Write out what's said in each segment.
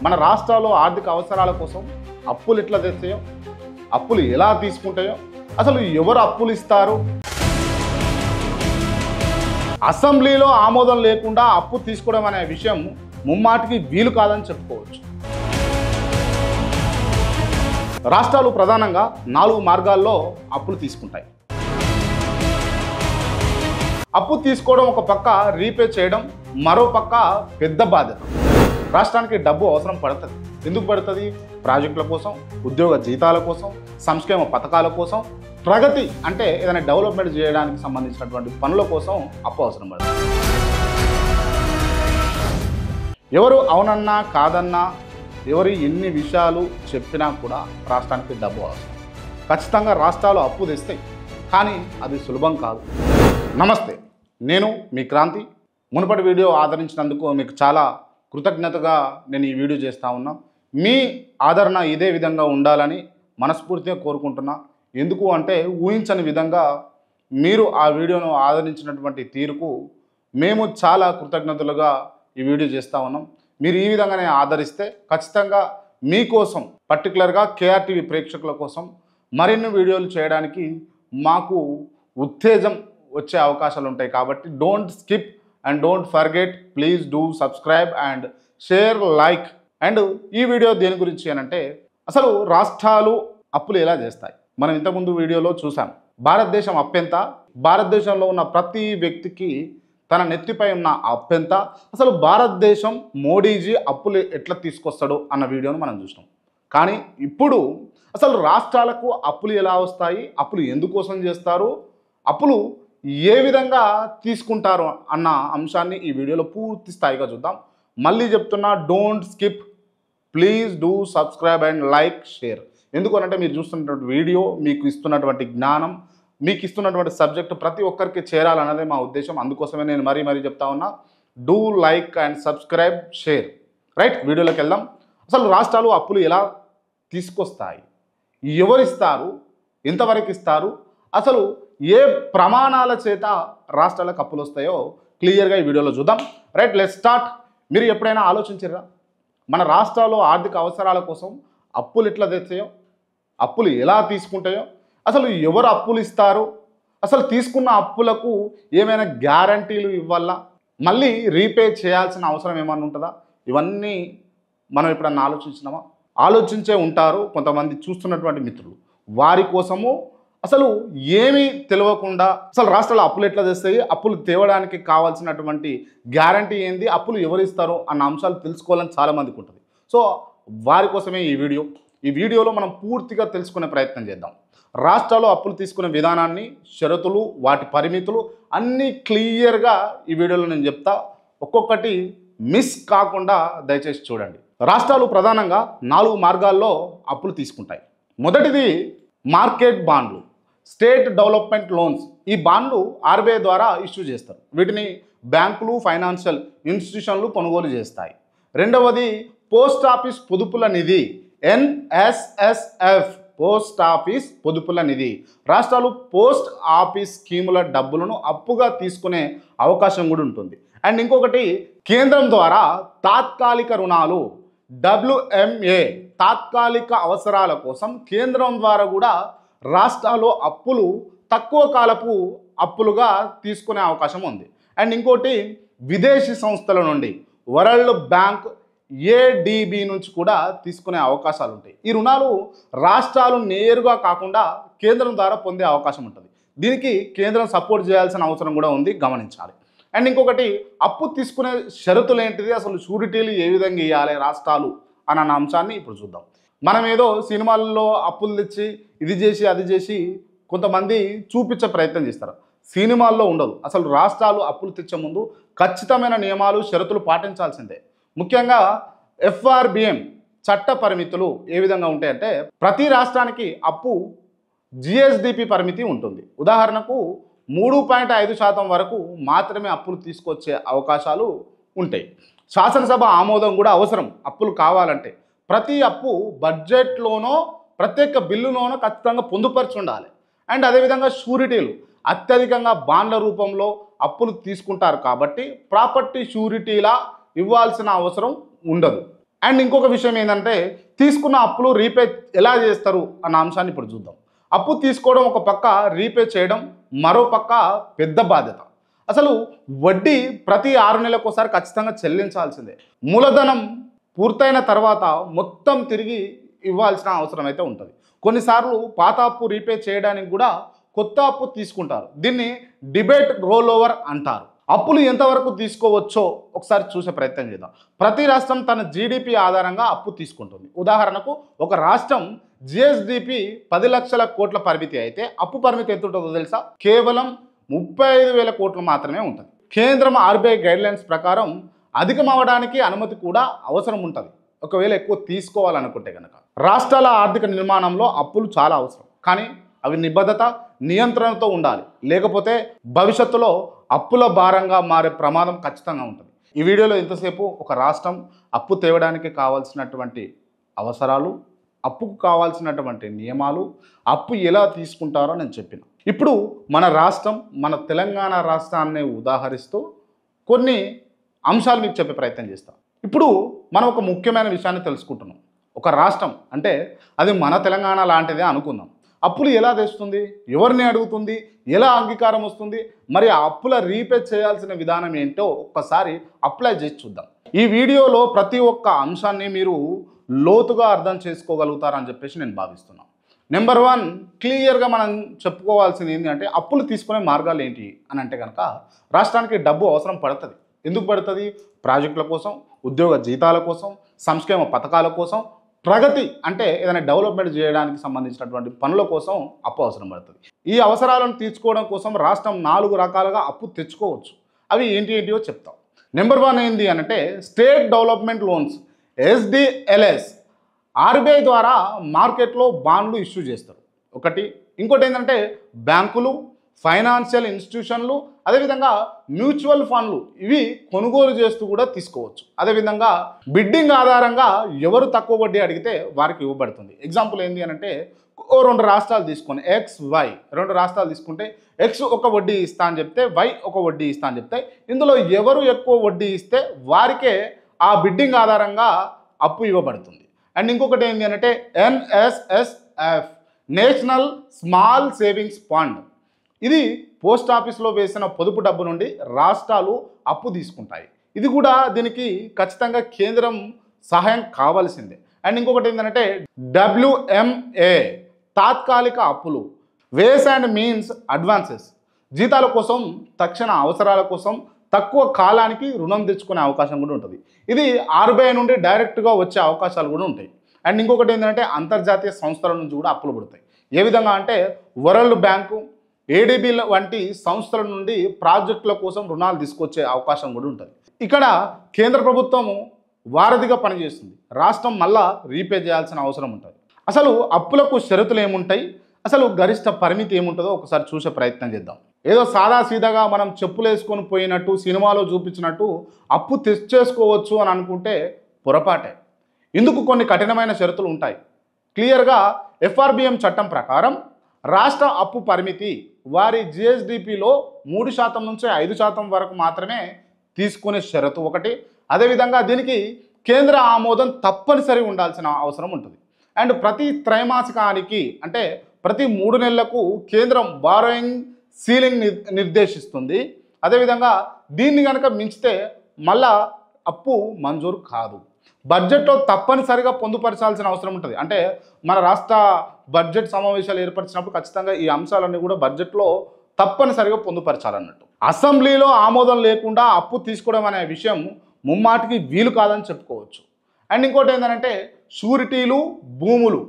మన రాష్ట్రాల్లో ఆర్థిక అవసరాల కోసం అప్పులు ఎట్లా తెస్తాయో, అప్పులు ఎలా తీసుకుంటాయో, అసలు ఎవరు అప్పులు ఇస్తారు, అసెంబ్లీలో ఆమోదం లేకుండా అప్పు తీసుకోవడం అనే విషయం ముమ్మాటికి వీలు కాదని చెప్పుకోవచ్చు. రాష్ట్రాలు ప్రధానంగా 4 మార్గాల్లో అప్పులు తీసుకుంటాయి. అప్పు తీసుకోవడం ఒక పక్క, రీపే చేయడం మరో పక్క పెద్ద బాధ్యత. రాష్ట్రానికి డబ్బు అవసరం పడుతుంది. ఎందుకు పడుతుంది? ప్రాజెక్టుల కోసం, ఉద్యోగ జీతాల కోసం, సంక్షేమ పథకాల కోసం, ప్రగతి అంటే ఏదైనా డెవలప్మెంట్ చేయడానికి సంబంధించినటువంటి పనుల కోసం అప్పు అవసరం పడుతుంది. ఎవరు అవునన్నా కాదన్నా, ఎవరు ఎన్ని విషయాలు చెప్పినా కూడా రాష్ట్రానికి డబ్బు అవసరం. ఖచ్చితంగా రాష్ట్రాలు అప్పు తెస్తాయి, కానీ అది సులభం కాదు. నమస్తే, నేను మీ క్రాంతి. మునుపటి వీడియో ఆదరించినందుకు మీకు చాలా కృతజ్ఞతగా నేను ఈ వీడియో చేస్తూ ఉన్నా. మీ ఆదరణ ఇదే విధంగా ఉండాలని మనస్ఫూర్తిగా కోరుకుంటున్నా. ఎందుకు అంటే ఊహించని విధంగా మీరు ఆ వీడియోను ఆదరించినటువంటి తీరుకు మేము చాలా కృతజ్ఞతలుగా ఈ వీడియో చేస్తూ ఉన్నాం. మీరు ఈ విధంగానే ఆదరిస్తే ఖచ్చితంగా మీకోసం, పర్టికులర్గా కేఆర్టీవీ ప్రేక్షకుల కోసం మరిన్ని వీడియోలు చేయడానికి మాకు ఉత్తేజం వచ్చే అవకాశాలు ఉంటాయి. కాబట్టి don't skip and don't forget, please do subscribe and share, like. And ఈ వీడియో దేని గురించి అనంటే, అసలు రాష్ట్రాలు అప్పులు ఎలా చేస్తాయి. మనం ఇంతకుముందు వీడియోలో చూసాం భారతదేశం అప్పెంత, భారతదేశంలో ఉన్న ప్రతి వ్యక్తికి తన నెత్తిపై ఉన్న అప్పెంత, అసలు భారతదేశం మోడీజీ అప్పులు ఎట్లా తీసుకొస్తాడు అన్న వీడియోను మనం చూసినాం. కానీ ఇప్పుడు అసలు రాష్ట్రాలకు అప్పులు ఎలా వస్తాయి, అప్పులు ఎందుకోసం చేస్తారు, అప్పులు ఏ విధంగా తీసుకుంటారు అన్న అంశాన్ని ఈ వీడియోలో పూర్తి స్థాయిగా చూద్దాం. మళ్ళీ చెప్తున్నా, don't skip, please do subscribe and like, share. ఎందుకనంటే మీరు చూస్తున్నటువంటి వీడియో, మీకు ఇస్తున్నటువంటి జ్ఞానం, మీకు ఇస్తున్నటువంటి సబ్జెక్టు ప్రతి ఒక్కరికి చేరాలన్నదే మా ఉద్దేశం. అందుకోసమే నేను మరీ చెప్తా ఉన్నా, do like and subscribe, share. Right, వీడియోలోకి వెళ్దాం. అసలు రాష్ట్రాలు అప్పులు ఎలా తీసుకొస్తాయి, ఎవరిస్తారు, ఎంతవరకు ఇస్తారు, అసలు ఏ ప్రమాణాల చేత రాష్ట్రాలకు అప్పులు వస్తాయో క్లియర్గా ఈ వీడియోలో చూద్దాం. Right, let's start. మీరు ఎప్పుడైనా ఆలోచించారా మన రాష్ట్రాల్లో ఆర్థిక అవసరాల కోసం అప్పులు ఎట్లా తెస్తాయో, అప్పులు ఎలా తీసుకుంటాయో, అసలు ఎవరు అప్పులు ఇస్తారు, అసలు తీసుకున్న అప్పులకు ఏమైనా గ్యారంటీలు ఇవ్వాలా, మళ్ళీ రీపే చేయాల్సిన అవసరం ఏమన్నా ఉంటుందా? ఇవన్నీ మనం ఎప్పుడన్నా ఆలోచించినామా? ఆలోచించే ఉంటారు కొంతమంది చూస్తున్నటువంటి మిత్రులు. వారి కోసము అసలు ఏమీ తెలియకుండా అసలు రాష్ట్రాలు అప్పులు ఎట్లా తెస్తాయి, అప్పులు తేవడానికి కావాల్సినటువంటి గ్యారంటీ ఏంది, అప్పులు ఎవరు ఇస్తారు అన్న అంశాలు తెలుసుకోవాలని చాలామందికి ఉంటుంది. సో వారి కోసమే ఈ వీడియోలో మనం పూర్తిగా తెలుసుకునే ప్రయత్నం చేద్దాం. రాష్ట్రాలు అప్పులు తీసుకునే విధానాన్ని, షరతులు, వాటి పరిమితులు అన్నీ క్లియర్గా ఈ వీడియోలో నేను చెప్తా. ఒక్కొక్కటి మిస్ కాకుండా దయచేసి చూడండి. రాష్ట్రాలు ప్రధానంగా 4 మార్గాల్లో అప్పులు తీసుకుంటాయి. మొదటిది మార్కెట్ బాండ్లు, స్టేట్ డెవలప్మెంట్ లోన్స్. ఈ బాండ్లు ఆర్బీఐ ద్వారా ఇష్యూ చేస్తారు. వీటిని బ్యాంకులు, ఫైనాన్షియల్ ఇన్స్టిట్యూషన్లు కొనుగోలు చేస్తాయి. రెండవది పోస్ట్ ఆఫీస్ పొదుపుల నిధి, NSSF, పోస్ట్ ఆఫీస్ పొదుపుల నిధి. రాష్ట్రాలు పోస్ట్ ఆఫీస్ స్కీముల డబ్బులను అప్పుగా తీసుకునే అవకాశం కూడా ఉంటుంది. అండ్ ఇంకొకటి కేంద్రం ద్వారా తాత్కాలిక రుణాలు, WMA, తాత్కాలిక అవసరాల కోసం కేంద్రం ద్వారా కూడా రాష్ట్రాలు అప్పులు తక్కువ కాలపు అప్పులుగా తీసుకునే అవకాశం ఉంది. అండ్ ఇంకోటి విదేశీ సంస్థల నుండి, వరల్డ్ బ్యాంక్, ADB నుంచి కూడా తీసుకునే అవకాశాలు ఉంటాయి. ఈ రుణాలు రాష్ట్రాలు నేరుగా కాకుండా కేంద్రం ద్వారా పొందే అవకాశం ఉంటుంది. దీనికి కేంద్రం సపోర్ట్ చేయాల్సిన అవసరం కూడా ఉంది, గమనించాలి. అండ్ ఇంకొకటి అప్పు తీసుకునే షరతులు ఏంటిది, అసలు షూరిటీలు ఏ విధంగా ఇవ్వాలి రాష్ట్రాలు అన్న అంశాన్ని ఇప్పుడు చూద్దాం. మనం ఏదో సినిమాల్లో అప్పులు తెచ్చి ఇది చేసి అది చేసి కొంతమంది చూపించే ప్రయత్నం చేస్తారు. సినిమాల్లో ఉండదు. అసలు రాష్ట్రాలు అప్పులు తెచ్చే ముందు ఖచ్చితమైన నియమాలు, షరతులు పాటించాల్సిందే. ముఖ్యంగా FRBM చట్ట పరిమితులు ఏ విధంగా ఉంటాయంటే, ప్రతి రాష్ట్రానికి అప్పు GSDP పరిమితి ఉంటుంది. ఉదాహరణకు 3.5% వరకు మాత్రమే అప్పులు తీసుకొచ్చే అవకాశాలు ఉంటాయి. శాసనసభ ఆమోదం కూడా అవసరం అప్పులు కావాలంటే. ప్రతి అప్పు బడ్జెట్లోనో ప్రత్యేక బిల్లులోనో ఖచ్చితంగా పొందుపరిచి ఉండాలి. అండ్ అదేవిధంగా షూరిటీలు, అత్యధికంగా బాండ్ల రూపంలో అప్పులు తీసుకుంటారు కాబట్టి ప్రాపర్టీ షూరిటీలా ఇవ్వాల్సిన అవసరం ఉండదు. అండ్ ఇంకొక విషయం ఏంటంటే తీసుకున్న అప్పులు రీపే ఎలా చేస్తారు అన్న అంశాన్ని ఇప్పుడు చూద్దాం. అప్పు తీసుకోవడం ఒక పక్క, రీపే చేయడం మరో పక్క పెద్ద బాధ్యత. అసలు వడ్డీ ప్రతి 6 నెలలకోసారి ఖచ్చితంగా చెల్లించాల్సిందే. మూలధనం పూర్తయిన తర్వాత మొత్తం తిరిగి ఇవ్వాల్సిన అవసరం అయితే ఉంటుంది. కొన్నిసార్లు పాత అప్పు రీపే చేయడానికి కూడా కొత్త అప్పు తీసుకుంటారు. దీన్ని డిబేట్ రోల్ ఓవర్ అంటారు. అప్పులు ఎంతవరకు తీసుకోవచ్చో ఒకసారి చూసే ప్రయత్నం చేద్దాం. ప్రతి రాష్ట్రం తన జీడిపి ఆధారంగా అప్పు తీసుకుంటుంది. ఉదాహరణకు ఒక రాష్ట్రం జిఎస్డిపి 10 లక్షల కోట్ల పరిమితి అయితే అప్పు పరిమితి ఎంత ఉంటుందో తెలుసా? కేవలం 35,000 కోట్లు మాత్రమే ఉంటుంది. కేంద్రం ఆర్బీఐ గైడ్లైన్స్ ప్రకారం అధికం అవ్వడానికి అనుమతి కూడా అవసరం ఉంటుంది ఒకవేళ ఎక్కువ తీసుకోవాలనుకుంటే కనుక. రాష్ట్రాల ఆర్థిక నిర్మాణంలో అప్పులు చాలా అవసరం, కానీ అవి నిబద్ధత, నియంత్రణతో ఉండాలి. లేకపోతే భవిష్యత్తులో అప్పుల భారంగా మారే ప్రమాదం ఖచ్చితంగా ఉంటుంది. ఈ వీడియోలో ఇంతసేపు ఒక రాష్ట్రం అప్పు తేవడానికి కావాల్సినటువంటి అవసరాలు, అప్పుకు కావాల్సినటువంటి నియమాలు, అప్పు ఎలా తీసుకుంటారో నేను చెప్పిన. ఇప్పుడు మన రాష్ట్రం, మన తెలంగాణ రాష్ట్రాన్ని ఉదాహరిస్తూ కొన్ని అంశాలు మీకు చెప్పే ప్రయత్నం చేస్తాం. ఇప్పుడు మనం ఒక ముఖ్యమైన విషయాన్ని తెలుసుకుంటున్నాం. ఒక రాష్ట్రం అంటే అది మన తెలంగాణ లాంటిదే అనుకుందాం. అప్పులు ఎలా తెస్తుంది, ఎవరిని అడుగుతుంది, ఎలా అంగీకారం వస్తుంది, మరి ఆ అప్పుల రీపే చేయాల్సిన విధానం ఏంటో ఒక్కసారి అప్లై చేసి చూద్దాం. ఈ వీడియోలో ప్రతి ఒక్క అంశాన్ని మీరు లోతుగా అర్థం చేసుకోగలుగుతారని చెప్పేసి నేను భావిస్తున్నాను. నెంబర్ 1, క్లియర్గా మనం చెప్పుకోవాల్సింది ఏంటంటే అప్పులు తీసుకునే మార్గాలు ఏంటి అని అంటే కనుక రాష్ట్రానికి డబ్బు అవసరం పడుతుంది. ఎందుకు పడుతుంది? ప్రాజెక్టుల కోసం, ఉద్యోగ జీతాల కోసం, సంక్షేమ పథకాల కోసం, ప్రగతి అంటే ఏదైనా డెవలప్మెంట్ చేయడానికి సంబంధించినటువంటి పనుల కోసం అప్పు అవసరం పడుతుంది. ఈ అవసరాలను తీర్చుకోవడం కోసం రాష్ట్రం 4 రకాలుగా అప్పు తెచ్చుకోవచ్చు. అవి ఏంటియో చెప్తాం. నెంబర్ 1 ఏంటి అంటే state development loans, SDLS. RBI ద్వారా మార్కెట్లో బాండ్లు ఇష్యూ చేస్తారు ఒకటి. ఇంకోటి ఏంటంటే బ్యాంకులు, ఫైనాన్షియల్ ఇన్స్టిట్యూషన్లు, అదేవిధంగా మ్యూచువల్ ఫండ్లు ఇవి కొనుగోలు చేస్తూ కూడా తీసుకోవచ్చు. అదేవిధంగా బిడ్డింగ్ ఆధారంగా ఎవరు తక్కువ వడ్డీ అడిగితే వారికి ఇవ్వబడుతుంది. ఎగ్జాంపుల్ ఏంటి అని అంటే 2 రాష్ట్రాలు తీసుకొని XY 2 రాష్ట్రాలు తీసుకుంటే X ఒక వడ్డీ ఇస్తా అని చెప్తే Y ఒక వడ్డీ ఇస్తా అని చెప్తే ఇందులో ఎవరు ఎక్కువ వడ్డీ ఇస్తే వారికే ఆ బిడ్డింగ్ ఆధారంగా అప్పు ఇవ్వబడుతుంది. అండ్ ఇంకొకటి ఏంటి అంటే NSSF, national small savings fund. ఇది పోస్ట్ ఆఫీస్లో వేసిన పొదుపు డబ్బు నుండి రాష్ట్రాలు అప్పు తీసుకుంటాయి. ఇది కూడా దీనికి ఖచ్చితంగా కేంద్రం సహాయం కావాల్సిందే. అండ్ ఇంకొకటి ఏంటంటే WMA, తాత్కాలిక అప్పులు, వేస్ అండ్ మీన్స్ అడ్వాన్సెస్. జీతాల కోసం, తక్షణ అవసరాల కోసం తక్కువ కాలానికి రుణం తెచ్చుకునే అవకాశం కూడా ఉంటుంది. ఇది ఆర్బీఐ నుండి డైరెక్ట్గా వచ్చే అవకాశాలు కూడా ఉంటాయి. అండ్ ఇంకొకటి ఏంటంటే అంతర్జాతీయ సంస్థల నుంచి కూడా అప్పులు పడతాయి. ఏ విధంగా అంటే వరల్డ్ బ్యాంకు, ADB వంటి సంస్థల నుండి ప్రాజెక్టుల కోసం రుణాలు తీసుకొచ్చే అవకాశం కూడా ఉంటుంది. ఇక్కడ కేంద్ర ప్రభుత్వం వారధిగా పనిచేస్తుంది, రాష్ట్రం మళ్ళా రీపే చేయాల్సిన అవసరం ఉంటుంది. అసలు అప్పులకు షరతులు ఏముంటాయి, అసలు గరిష్ట పరిమితి ఏముంటుందో ఒకసారి చూసే ప్రయత్నం చేద్దాం. ఏదో సాదాసీదాగా మనం చెప్పులు వేసుకొని పోయినట్టు సినిమాలో చూపించినట్టు అప్పు తెచ్చేసుకోవచ్చు అని అనుకుంటే పొరపాటే. ఇందుకు కొన్ని కఠినమైన షరతులు ఉంటాయి. క్లియర్గా FRBM చట్టం ప్రకారం రాష్ట్ర అప్పు పరిమితి వారి GSDPలో 3% నుంచి 5% వరకు మాత్రమే తీసుకునే షరతు ఒకటి. అదేవిధంగా దీనికి కేంద్ర ఆమోదం తప్పనిసరి ఉండాల్సిన అవసరం ఉంటుంది. అండ్ ప్రతి త్రైమాసికానికి అంటే ప్రతి 3 నెలలకు కేంద్రం బారోయింగ్ సీలింగ్ నిర్దేశిస్తుంది. అదేవిధంగా దీన్ని కనుక మించితే మళ్ళా అప్పు మంజూరు కాదు. బడ్జెట్లో తప్పనిసరిగా పొందుపరచాల్సిన అవసరం ఉంటుంది. అంటే మన రాష్ట్ర బడ్జెట్ సమావేశాలు ఏర్పరిచినప్పుడు ఖచ్చితంగా ఈ అంశాలన్నీ కూడా బడ్జెట్లో తప్పనిసరిగా పొందుపరచాలన్నట్టు. అసెంబ్లీలో ఆమోదం లేకుండా అప్పు తీసుకోవడం అనే విషయం ముమ్మాటికి వీలు కాదని చెప్పుకోవచ్చు. అండ్ ఇంకోటి ఏంటంటే షూరిటీలు, భూములు.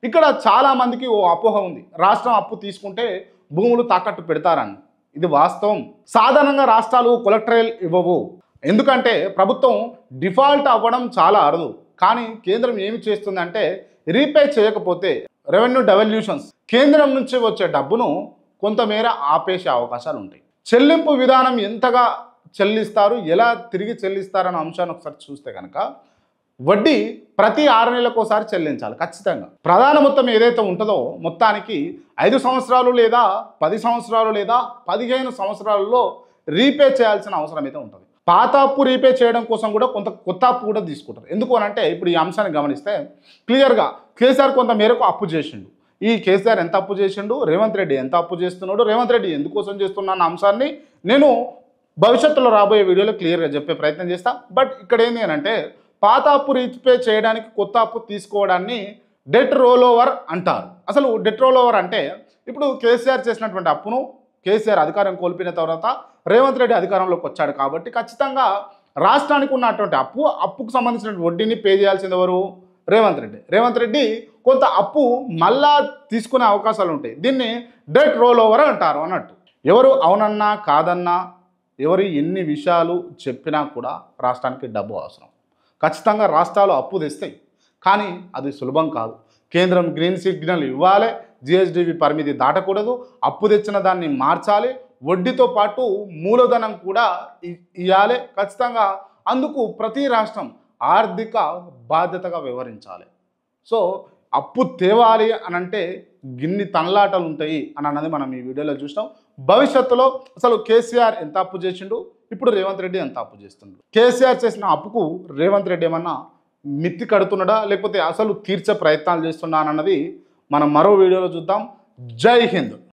ఇక్కడ చాలామందికి ఓ అపోహ ఉంది, రాష్ట్రం అప్పు తీసుకుంటే భూములు తాకట్టు పెడతారని. ఇది వాస్తవం. సాధారణంగా రాష్ట్రాలు కొలెక్టరల్ ఇవ్వవు, ఎందుకంటే ప్రభుత్వం డిఫాల్ట్ అవ్వడం చాలా అరుదు. కానీ కేంద్రం ఏమి చేస్తుందంటే రీపే చేయకపోతే రెవెన్యూ డెవల్యూషన్స్, కేంద్రం నుంచి వచ్చే డబ్బును కొంతమేర ఆపేసే అవకాశాలు ఉంటాయి. చెల్లింపు విధానం ఎంతగా చెల్లిస్తారు, ఎలా తిరిగి చెల్లిస్తారన్న అంశాన్ని ఒకసారి చూస్తే కనుక వడ్డీ ప్రతి 6 నెలలకోసారి చెల్లించాలి ఖచ్చితంగా. ప్రధాన మొత్తం ఏదైతే ఉంటుందో మొత్తానికి 5 సంవత్సరాలు లేదా 10 సంవత్సరాలు లేదా 15 సంవత్సరాలలో రీపే చేయాల్సిన అవసరం అయితే ఉంటుంది. పాత అప్పు రీపే చేయడం కోసం కూడా కొంత కొత్త అప్పు కూడా తీసుకుంటారు. ఎందుకు అని అంటే ఇప్పుడు ఈ అంశాన్ని గమనిస్తే క్లియర్గా కేసీఆర్ కొంత మేరకు అప్పు చేసిండు. ఈ కేసీఆర్ ఎంత అప్పు చేసిండు, రేవంత్ రెడ్డి ఎంత అప్పు చేస్తున్నాడు, రేవంత్ రెడ్డి ఎందుకోసం చేస్తున్నా అన్న అంశాన్ని నేను భవిష్యత్తులో రాబోయే వీడియోలో క్లియర్గా చెప్పే ప్రయత్నం చేస్తా. బట్ ఇక్కడ ఏంటి అని అంటే పాత అప్పు రీపే చేయడానికి కొత్త అప్పు తీసుకోవడాన్ని డెట్ రోల్ ఓవర్ అంటారు. అసలు డెట్ రోల్ ఓవర్ అంటే ఇప్పుడు కేసీఆర్ చేసినటువంటి అప్పును కేసీఆర్ అధికారం కోల్పోయిన తర్వాత రేవంత్ రెడ్డి అధికారంలోకి వచ్చాడు కాబట్టి ఖచ్చితంగా రాష్ట్రానికి ఉన్నటువంటి అప్పుకు సంబంధించిన వడ్డీని పే చేయాల్సింది ఎవరు? రేవంత్ రెడ్డి కొంత అప్పు మళ్ళా తీసుకునే అవకాశాలు ఉంటాయి. దీన్ని డెట్ రోల్ ఓవర్ అంటారు అన్నట్టు. ఎవరు అవునన్నా కాదన్నా ఎవరు ఎన్ని విషయాలు చెప్పినా కూడా రాష్ట్రానికి డబ్బు అవసరం. ఖచ్చితంగా రాష్ట్రాలు అప్పు తెస్తాయి, కానీ అది సులభం కాదు. కేంద్రం గ్రీన్ సిగ్నల్ ఇవ్వాలి, జిఎస్డివి పరిమితి దాటకూడదు, అప్పు తెచ్చిన దాన్ని మార్చాలి, వడ్డీతో పాటు మూలధనం కూడా ఇవ్వాలి. ఖచ్చితంగా అందుకు ప్రతి రాష్ట్రం ఆర్థిక బాధ్యతగా వ్యవహరించాలి. సో అప్పు తేవాలి అని అంటే గిన్ని తనలాటలు ఉంటాయి అని అన్నది మనం ఈ వీడియోలో చూసినాం. భవిష్యత్తులో అసలు కేసీఆర్ ఎంత అప్పు చేసిండు, ఇప్పుడు రేవంత్ రెడ్డి ఎంత అప్పు చేస్తుండు, కేసీఆర్ చేసిన అప్పుకు రేవంత్ రెడ్డి ఏమన్నా మిత్తి కడుతున్నాడా లేకపోతే అసలు తీర్చే ప్రయత్నాలు చేస్తున్నా అన్నది మనం మరో వీడియోలో చూద్దాం. జై హింద్.